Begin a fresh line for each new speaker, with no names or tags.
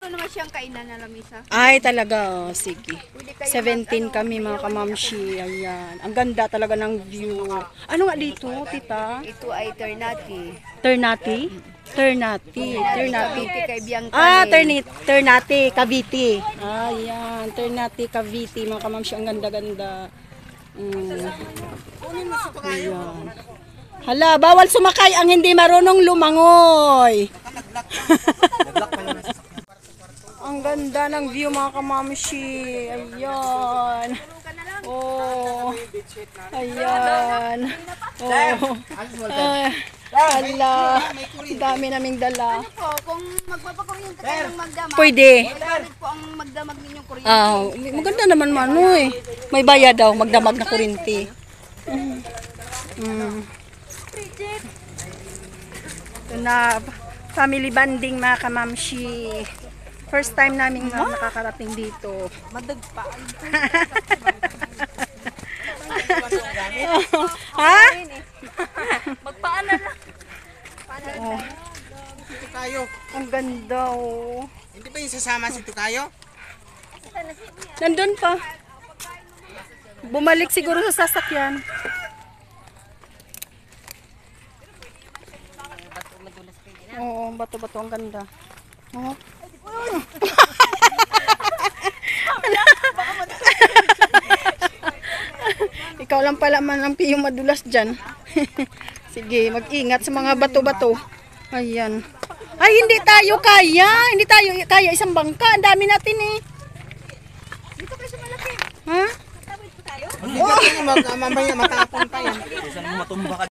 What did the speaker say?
Ano naman siyang kainan na lamisa?
Ay, talaga. Oh, sige.
Pwede kayo
17 kami mga kamamshi. Ayan. Ang ganda talaga ng view. Ano nga dito, tita?
Ito ay Ternate.
Ternate? Ternate. Ternate.
Ito kay Bianca.
Ah, Ternate, Cavite. Ayan, Ternate, Cavite. Mga kamamshi, ang ganda-ganda. Ayan. Hala, bawal sumakay ang hindi marunong lumangoy. Ang ganda ng view mga kamamshi. Ayan. Oh. Ayan. Oh. Hala. Dami naming dala.
Po, kung magpapakuryente kayo ng magdamag,
Pwede.
gamit po ang magdamag ninyong kuryente.
Ah, maganda naman ano eh. May bayad daw magdamag na kurinti. Ito na family banding mga kamamshi. First time namin nakakarating dito.
Madagpa.
Ha?
Magpaanan na.
Oh,
Ito kayo.
ang ganda oh.
Hindi ba yung sasama si Tukayo?
Nandun pa. Bumalik siguro sa sasakyan. Oo, bato-bato ang ganda. Oh. Ikaw lang pala man ang piyong madulas dyan. Sige, mag-ingat sa mga bato-bato. Ayan. Ay, hindi tayo kaya. Hindi tayo kaya isang bangka. Ang dami natin eh.
Dito kayo sa malaki.
Ha?
Tawid po tayo.
Hindi ba ito mamaya matapon pa yan?